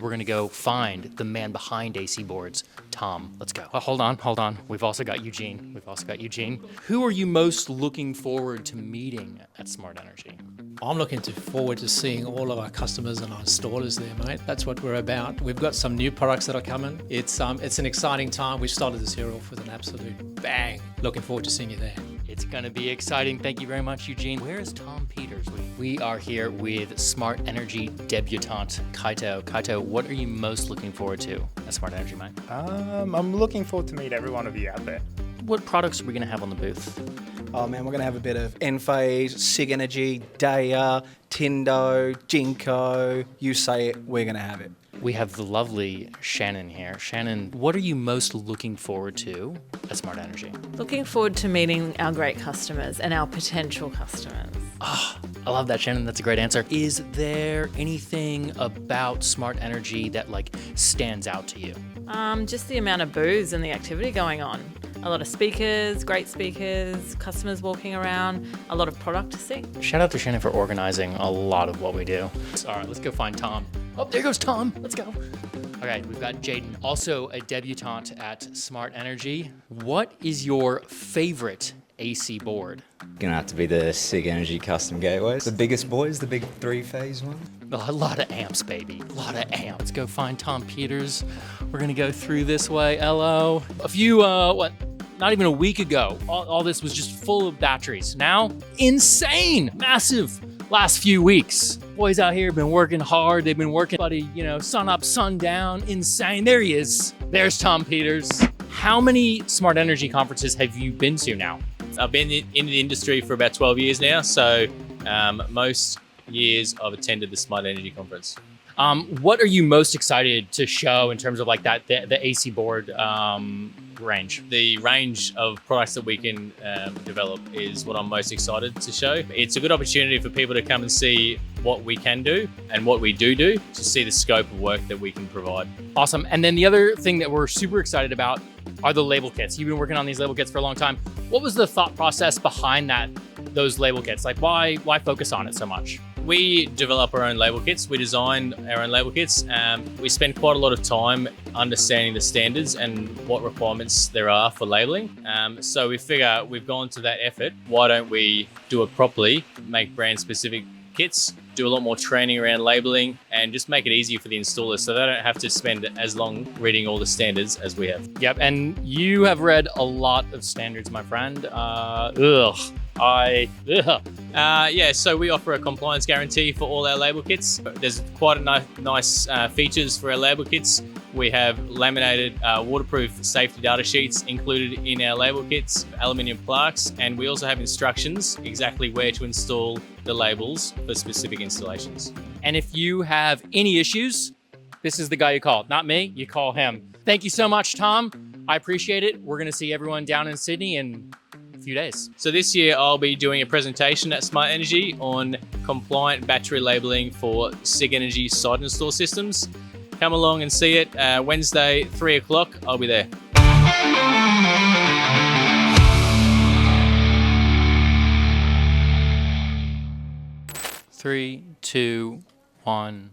we're gonna go find the man behind AC boards, Tom. Let's go. Oh, hold on. We've also got Eugene. Who are you most looking forward to meeting at Smart Energy? I'm looking forward to seeing all of our customers and our installers there, mate. That's what we're about. We've got some new products that are coming. It's an exciting time. We started this year off with an absolute bang. Looking forward to seeing you there. It's gonna be exciting. Thank you very much, Eugene. Where is Tom Peters? We are here with Smart Energy debutante, Kaito. Kaito, what are you most looking forward to at Smart Energy, mate? I'm looking forward to meet every one of you out there. What products are we gonna have on the booth? Oh man, we're going to have a bit of Enphase, Sig Energy, Daya, Tindo, Jinko. You say it, we're going to have it. We have the lovely Shannon here. Shannon, what are you most looking forward to at Smart Energy? Looking forward to meeting our great customers and our potential customers. Oh, I love that, Shannon. That's a great answer. Is there anything about Smart Energy that stands out to you? Just the amount of booths and the activity going on. A lot of speakers, great speakers, customers walking around, a lot of product to see. Shout out to Shannon for organizing a lot of what we do. All right, let's go find Tom. Oh, there goes Tom. Let's go. All right, we've got Jaden, also a debutante at Smart Energy. What is your favorite AC board? Gonna have to be the Sig Energy custom gateways. The biggest boys, the big 3-phase one. A lot of amps, baby. A lot of amps. Let's go find Tom Peters. We're gonna go through this way. Hello. A few, not even a week ago, all this was just full of batteries. Now, insane, massive last few weeks. Boys out here have been working hard. They've been working, buddy, sun up, sun down, insane. There he is. There's Tom Peters. How many Smart Energy conferences have you been to now? I've been in the industry for about 12 years now, so most years I've attended the Smart Energy conference. What are you most excited to show in terms of the AC board range? The range of products that we can develop is what I'm most excited to show. It's a good opportunity for people to come and see what we can do and what we do to see the scope of work that we can provide. Awesome. And then the other thing that we're super excited about are the label kits. You've been working on these label kits for a long time. What was the thought process behind those label kits? Why focus on it so much? We develop our own label kits. We design our own label kits. We spend quite a lot of time understanding the standards and what requirements there are for labeling. So we figure we've gone to that effort. Why don't we do it properly, make brand specific kits, do a lot more training around labeling, and just make it easier for the installers so they don't have to spend as long reading all the standards as we have. Yep, and you have read a lot of standards, my friend. So we offer a compliance guarantee for all our label kits. There's quite a nice features for our label kits. We have laminated waterproof safety data sheets included in our label kits, aluminium plaques, and we also have instructions exactly where to install the labels for specific installations. And if you have any issues, this is the guy you call. Not me, you call him. Thank you so much, Tom. I appreciate it. We're gonna see everyone down in Sydney in a few days. So this year I'll be doing a presentation at Smart Energy on compliant battery labeling for Sig Energy site install systems. Come along and see it. Wednesday, 3 o'clock, I'll be there. 3, 2, 1.